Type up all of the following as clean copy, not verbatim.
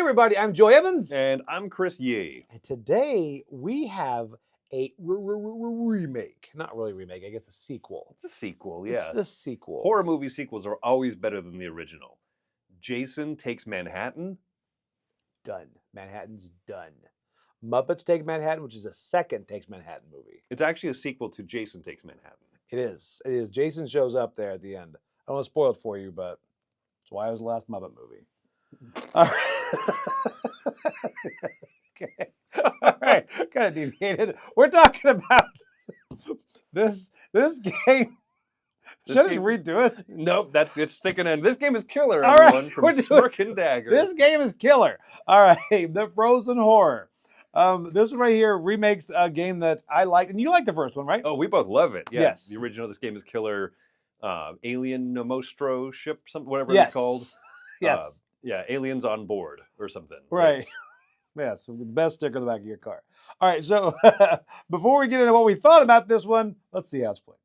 everybody, I'm Joe Evans. And I'm Chris Yee. And today we have a remake. Not really a remake, I guess a sequel. It's a sequel, yeah. It's a sequel. Horror movie sequels are always better than the original. Jason Takes Manhattan. Done. Manhattan's done. Muppets Take Manhattan, which is a second Takes Manhattan movie. It's actually a sequel to Jason Takes Manhattan. It is. It is. Jason shows up there at the end. I don't want to spoil it for you, but it's why it was the last Muppet movie. All right. Okay. All right. Kind of deviated. We're talking about this game. Should I just redo it? Nope, it's sticking in. This game is killer, All everyone, right, from Smirk and Dagger. This game is killer. All right, the Frozen Horror. This one right here remakes a game that I like, and you like the first one, right? Oh, we both love it. Yeah. Yes. The original, this game is killer. Alien Nostro ship, whatever Yes. it's called. Yes. Yeah, aliens on board or something. Right. Yes, the best sticker on the back of your car. All right, so before we get into what we thought about this one, let's see how it's played.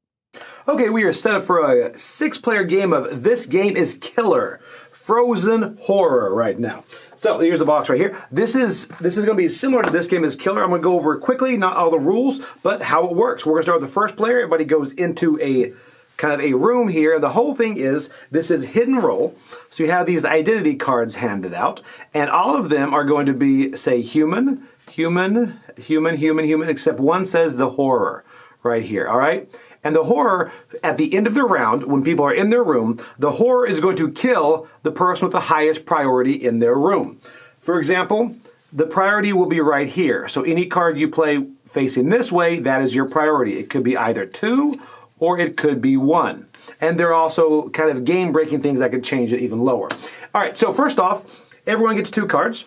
Okay, we are set up for a 6-player game of This Game is Killer, Frozen Horror right now. So here's the box right here. This is going to be similar to This Game is Killer. I'm going to go over it quickly, not all the rules, but how it works. We're going to start with the first player. Everybody goes into a kind of a room here. The whole thing is, this is hidden roll. So you have these identity cards handed out, and all of them are going to be, say, human, human, human, human, human, except one says the horror right here, all right? And the horror, at the end of the round, when people are in their room, the horror is going to kill the person with the highest priority in their room. For example, the priority will be right here. So any card you play facing this way, that is your priority. It could be either 2 or it could be 1. And there are also kind of game-breaking things that could change it even lower. All right, so first off, everyone gets 2 cards.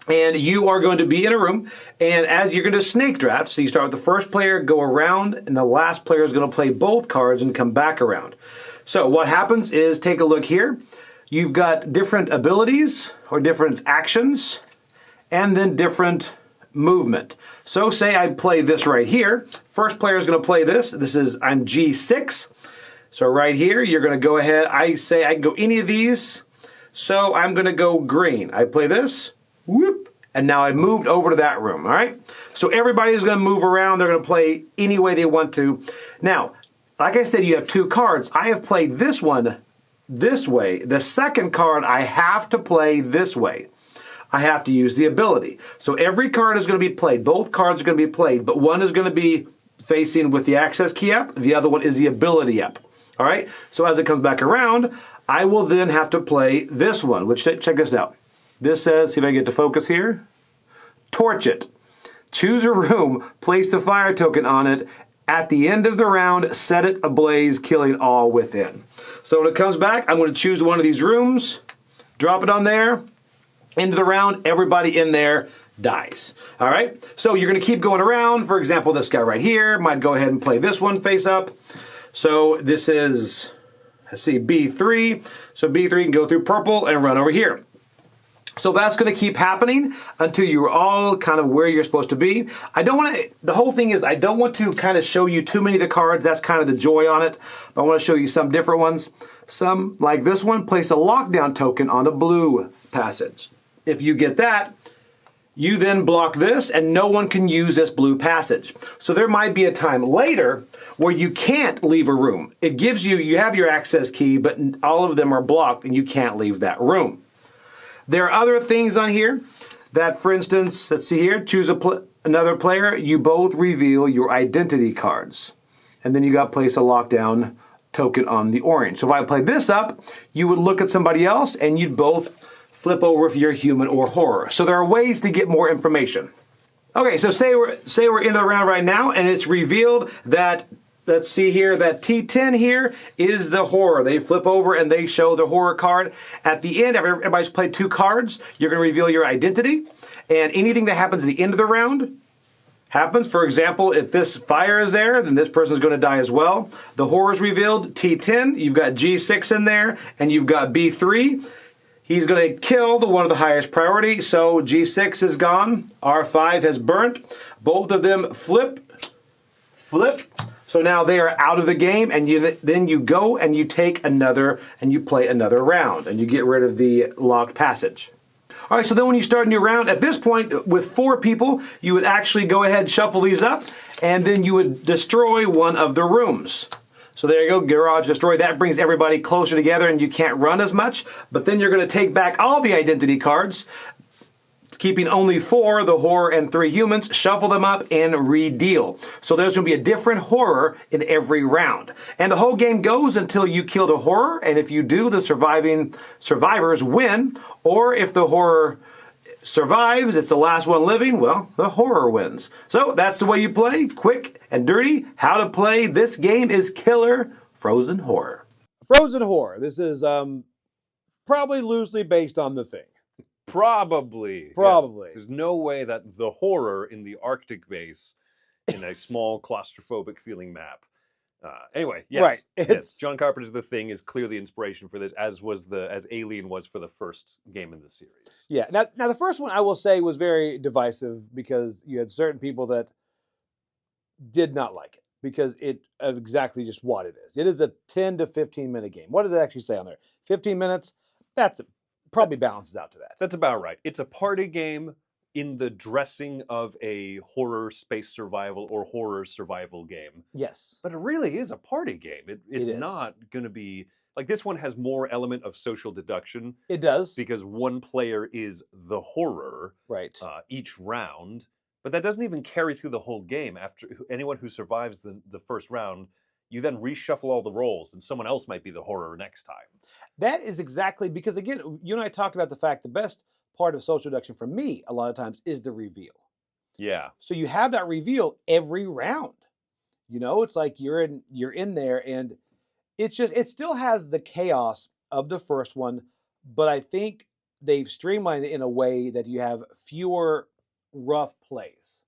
And you are going to be in a room, and as you're going to snake draft, so you start with the first player, go around, and the last player is going to play both cards and come back around. So what happens is, take a look here. You've got different abilities or different actions, and then different movement. So say I play this right here. First player is going to play this. I'm G6. So right here, you're going to go ahead. I say I can go any of these. So I'm going to go green. I play this. Whoop, and now I moved over to that room, all right? So everybody's going to move around. They're going to play any way they want to. Now, like I said, you have 2 cards. I have played this one this way. The second card, I have to play this way. I have to use the ability. So every card is going to be played. Both cards are going to be played, but one is going to be facing with the access key up. The other one is the ability up, all right? So as it comes back around, I will then have to play this one, which, check this out. This says, see if I get to focus here, torch it. Choose a room, place a fire token on it. At the end of the round, set it ablaze, killing all within. So when it comes back, I'm going to choose one of these rooms, drop it on there. End of the round, everybody in there dies. All right? So you're going to keep going around. For example, this guy right here might go ahead and play this one face up. So this is, let's see, B3. So B3 can go through purple and run over here. So that's going to keep happening until you're all kind of where you're supposed to be. The whole thing is, I don't want to kind of show you too many of the cards. That's kind of the joy on it. But I want to show you some different ones. Some, like this one, place a lockdown token on a blue passage. If you get that, you then block this and no one can use this blue passage. So there might be a time later where you can't leave a room. It gives you have your access key, but all of them are blocked and you can't leave that room. There are other things on here that, for instance, let's see here, choose another player. You both reveal your identity cards. And then you got to place a lockdown token on the orange. So if I played this up, you would look at somebody else and you'd both flip over if you're human or horror. So there are ways to get more information. Okay, so say we're in the round right now and it's revealed that, let's see here, that T10 here is the horror. They flip over and they show the horror card. At the end, everybody's played 2 cards. You're going to reveal your identity. And anything that happens at the end of the round happens. For example, if this fire is there, then this person's going to die as well. The horror is revealed. T10, you've got G6 in there, and you've got B3. He's going to kill the one of the highest priority. So G6 is gone. R5 has burnt. Both of them flip. So now they are out of the game, and then you go and you take another, and you play another round, and you get rid of the locked passage. All right, so then when you start a new round, at this point, with 4 people, you would actually go ahead and shuffle these up, and then you would destroy one of the rooms. So there you go, garage destroy. That brings everybody closer together, and you can't run as much. But then you're going to take back all the identity cards, keeping only 4, the horror and 3 humans, shuffle them up and redeal. So there's going to be a different horror in every round. And the whole game goes until you kill the horror, and if you do, the survivors win. Or if the horror survives, it's the last one living, well, the horror wins. So that's the way you play, quick and dirty. How to play this game is Killer Frozen Horror. Frozen Horror. This is probably loosely based on The Thing. Probably. Probably. Yes. There's no way that the horror in the Arctic base in a small claustrophobic feeling map. Anyway, yes. Right. Yes. John Carpenter's The Thing is clearly inspiration for this, as Alien was for the first game in the series. Yeah. Now the first one I will say was very divisive because you had certain people that did not like it because it exactly just what it is. It is a 10 to 15 minute game. What does it actually say on there? 15 minutes? That's probably balances out to that. That's about right. It's a party game in the dressing of a horror space survival or horror survival game. Yes. But it really is a party game. It's It is. not going to be like this one has more element of social deduction. It does. Because one player is the horror Right. Each round, but that doesn't even carry through the whole game. After anyone who survives the first round, you then reshuffle all the roles, and someone else might be the horror next time. That is exactly because, again, you and I talked about the fact the best part of social deduction for me a lot of times is the reveal. Yeah. So you have that reveal every round. You know, it's like you're in there, and it still has the chaos of the first one, but I think they've streamlined it in a way that you have fewer rough plays.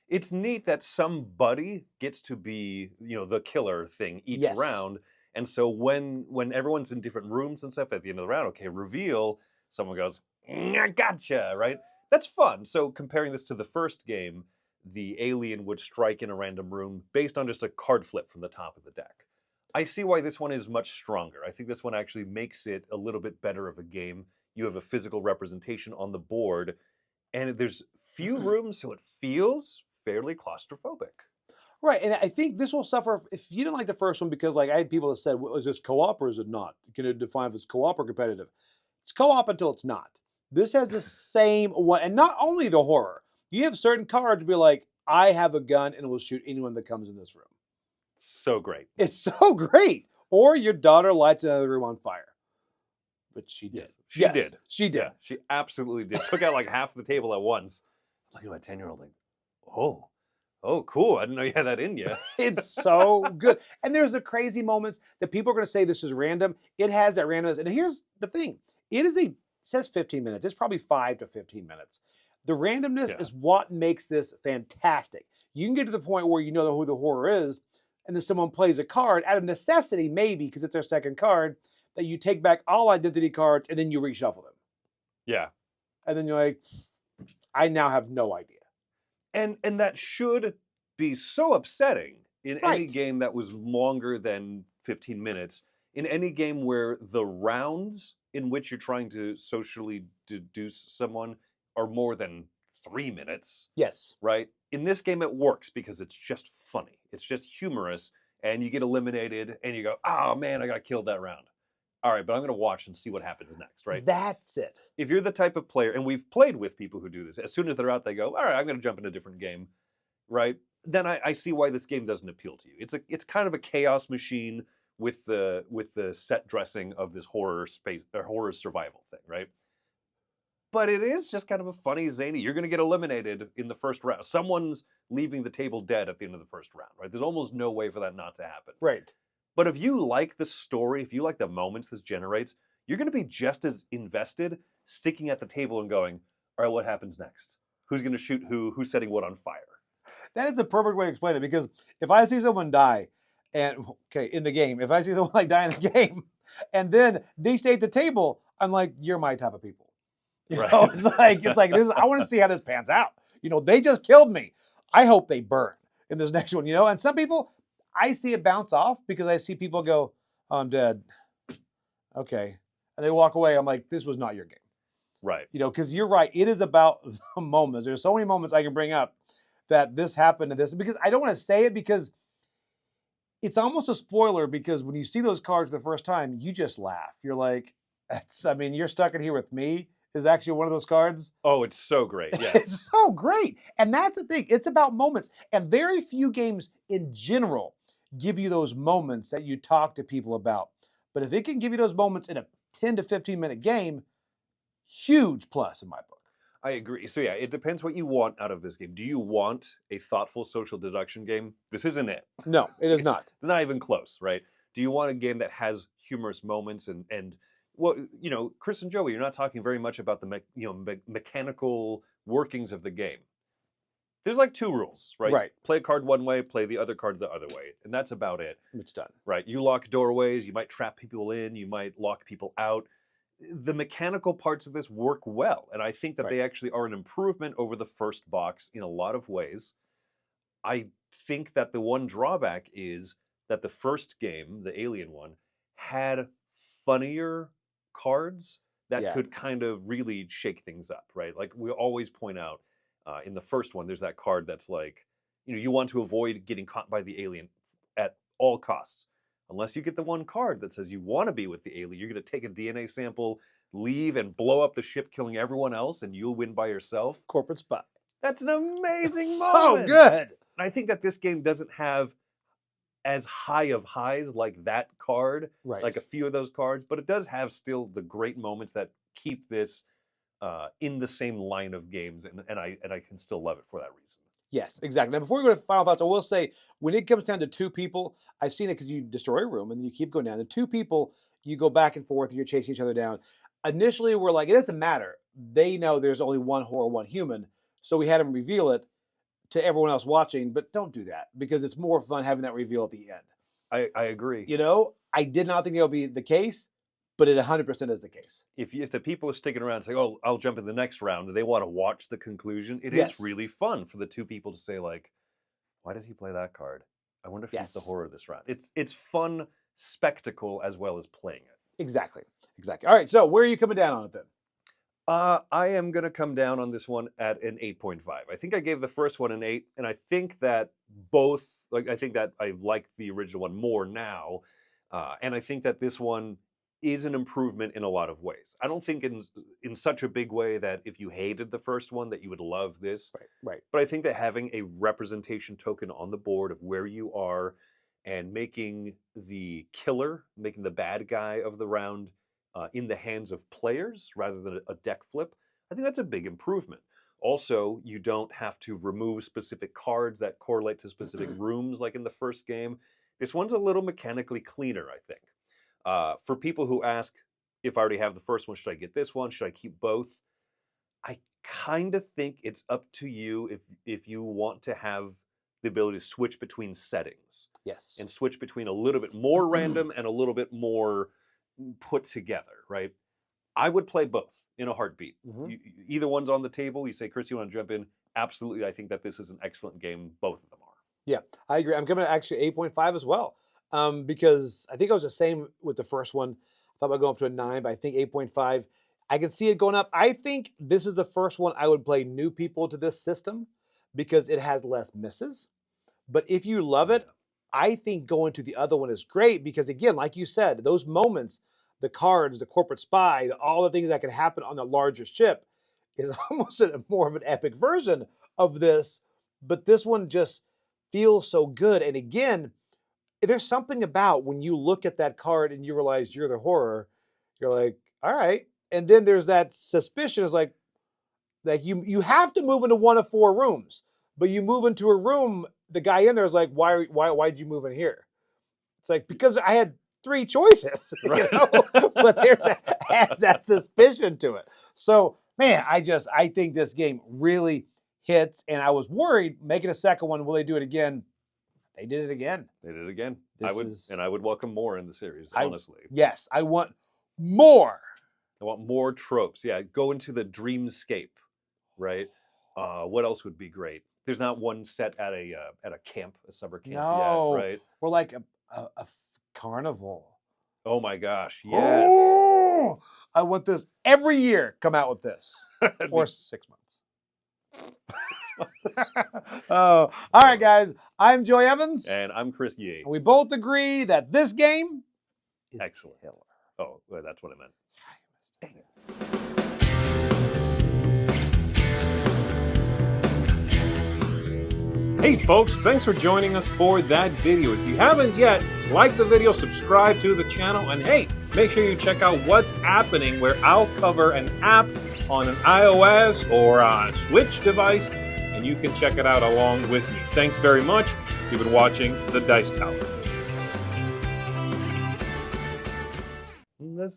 It's neat that somebody gets to be, the killer thing each Yes. round. And so when everyone's in different rooms and stuff at the end of the round, okay, reveal, someone goes, I gotcha, right? That's fun. So comparing this to the first game, the alien would strike in a random room based on just a card flip from the top of the deck. I see why this one is much stronger. I think this one actually makes it a little bit better of a game. You have a physical representation on the board, and there's few rooms, so it feels fairly claustrophobic. Right, and I think this will suffer if you didn't like the first one because, like, I had people that said, well, "Is this co-op or is it not? Can it define if it's co-op or competitive?" It's co-op until it's not. This has the same one, and not only the horror. You have certain cards be like, "I have a gun and will shoot anyone that comes in this room." So great. It's so great. Or your daughter lights another room on fire, but she did. She did. She did. Yeah, she absolutely did. Took out like half the table at once. Look at my 10-year-old like, oh, cool. I didn't know you had that in you. It's so good. And there's the crazy moments that people are going to say this is random. It has that randomness. And here's the thing. It says 15 minutes. It's probably 5 to 15 minutes. The randomness is what makes this fantastic. You can get to the point where you know who the horror is, and then someone plays a card out of necessity, maybe because it's their second card, that you take back all identity cards and then you reshuffle them. Yeah. And then you're like, I now have no idea. And that should be so upsetting in any Right. game that was longer than 15 minutes. In any game where the rounds in which you're trying to socially deduce someone are more than 3 minutes, Yes. right? In this game, it works because it's just funny. It's just humorous, and you get eliminated, and you go, oh man, I got killed that round. All right, but I'm going to watch and see what happens next, right? That's it. If you're the type of player, and we've played with people who do this, as soon as they're out, they go, all right, I'm going to jump in a different game, right? Then I see why this game doesn't appeal to you. It's kind of a chaos machine with the set dressing of this horror space or horror survival thing, right? But it is just kind of a funny, zany. You're going to get eliminated in the first round. Someone's leaving the table dead at the end of the first round, right? There's almost no way for that not to happen. Right. But if you like the story, if you like the moments this generates, you're going to be just as invested sticking at the table and going, all right, what happens next? Who's going to shoot who? Who's setting what on fire? That is the perfect way to explain it, because if I see someone die, and in the game, if I see someone die in the game, and then they stay at the table, I'm like, you're my type of people. You know, it's like this. I want to see how this pans out. You know, they just killed me. I hope they burn in this next one. You know, and some people, I see it bounce off because I see people go, oh, I'm dead. Okay, and they walk away. I'm like, this was not your game. Right. You know, because you're right. It is about the moments. There's so many moments I can bring up that this happened to this because I don't want to say it because it's almost a spoiler because when you see those cards the first time, you just laugh. You're like, I mean, you're stuck in here with me is actually one of those cards. Oh, it's so great. Yes. It's so great. And that's the thing. It's about moments. And very few games in general give you those moments that you talk to people about. But if it can give you those moments in a 10 to 15-minute game, huge plus in my book. I agree. So yeah, it depends what you want out of this game. Do you want a thoughtful social deduction game? This isn't it. No, it is not. Not even close, right? Do you want a game that has humorous moments and well, you know, Chris and Joey, you're not talking very much about the mechanical workings of the game. There's like 2 rules, right? Right. Play a card one way, play the other card the other way, and that's about it. It's done. Right? You lock doorways, you might trap people in, you might lock people out. The mechanical parts of this work well, and I think that Right. they actually are an improvement over the first box in a lot of ways. I think that the one drawback is that the first game, the Alien one, had funnier cards that Yeah. could kind of really shake things up, right? Like we always point out in the first one, there's that card that's like, you know, you want to avoid getting caught by the alien at all costs. Unless you get the one card that says you want to be with the alien, you're going to take a DNA sample, leave, and blow up the ship, killing everyone else, and you'll win by yourself. Corporate spy. That's an amazing So moment. good. I think that this game doesn't have as high of highs like that card, Right. like a few of those cards, but it does have still the great moments that keep this in the same line of games, and I can still love it for that reason. Yes, exactly. Now, before we go to final thoughts, I will say when it comes down to 2 people, I've seen it because you destroy a room and you keep going down. The 2 people, you go back and forth and you're chasing each other down. Initially, we're like, it doesn't matter. They know there's only one horror, one human. So we had them reveal it to everyone else watching, but don't do that because it's more fun having that reveal at the end. I agree. You know, I did not think that would be the case, but it 100% is the case. If the people are sticking around and say, "Oh, I'll jump in the next round," and they want to watch the conclusion, it Yes. is really fun for the 2 people to say, like, "Why did he play that card? I wonder if he's the Yes. horror of this round." It's fun spectacle as well as playing it. Exactly. Exactly. All right. So where are you coming down on it then? I am going to come down on this one at an 8.5. I think I gave the first one an 8, and I think that both, like, I think that I like the original one more now, and I think that this one is an improvement in a lot of ways. I don't think in such a big way that if you hated the first one that you would love this, Right. Right. but I think that having a representation token on the board of where you are and making the killer, making the bad guy of the round in the hands of players rather than a deck flip, I think that's a big improvement. Also, you don't have to remove specific cards that correlate to specific rooms like in the first game. This one's a little mechanically cleaner, I think. For people who ask, if I already have the first one, should I get this one? Should I keep both? I kind of think it's up to you if you want to have the ability to switch between settings Yes. and switch between a little bit more random and a little bit more put together, right? I would play both in a heartbeat. Mhm. Either one's on the table. You say, Chris, you want to jump in? Absolutely. I think that this is an excellent game. Both of them are. Yeah, I agree. I'm coming to actually 8.5 as well. Because I think I was the same with the first one. I thought about going up to a 9, but I think 8.5. I can see it going up. I think this is the first one I would play new people to this system because it has less misses. But if you love it, I think going to the other one is great because, again, like you said, those moments, the cards, the corporate spy, all the things that can happen on the larger ship is almost more of an epic version of this. But this one just feels so good. And again, there's something about when you look at that card and you realize you're the horror, you're like, all right. And then there's that suspicion is like you have to move into one of 4 rooms, but you move into a room, the guy in there is like, why did you move in here? It's like, because I had 3 choices, Right. you know? But adds that suspicion to it. So, man, I think this game really hits, and I was worried making a second one, will they do it again? They did it again. They did it again. This I would welcome more in the series, I- honestly. Yes, I want more. I want more tropes. Yeah, go into the dreamscape, right? What else would be great? There's not one set at a camp, a summer camp No. yet, right? Or like a carnival. Oh my gosh, yes. Oh, I want this every year. Come out with this, or 6 months. Oh, all right, guys. I'm Joey Evans. And I'm Chris Yee. We both agree that this game is Excellent. killer. Oh, well, that's what I meant. Dang it. Hey folks, thanks for joining us for that video. If you haven't yet, like the video, subscribe to the channel, and hey, make sure you check out what's happening, where I'll cover an app on an iOS or a Switch device, and you can check it out along with me. Thanks very much. You've been watching The Dice Tower. That's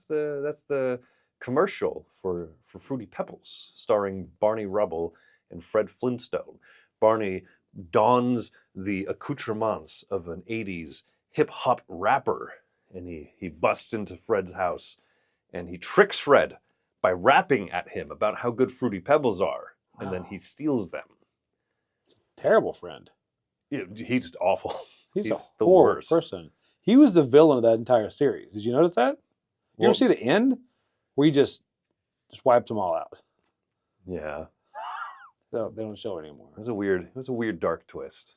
the commercial for Fruity Pebbles, starring Barney Rubble and Fred Flintstone. Barney dons the accoutrements of an 80s hip-hop rapper, and he busts into Fred's house, and he tricks Fred by rapping at him about how good Fruity Pebbles are, and then he steals them. Terrible friend. Yeah, he's just awful. He's a the horrible worst. person. He was the villain of that entire series. Did you notice that? You Well, ever see the end where he just wiped them all out? yeah, So they don't show it anymore. it was a weird dark twist.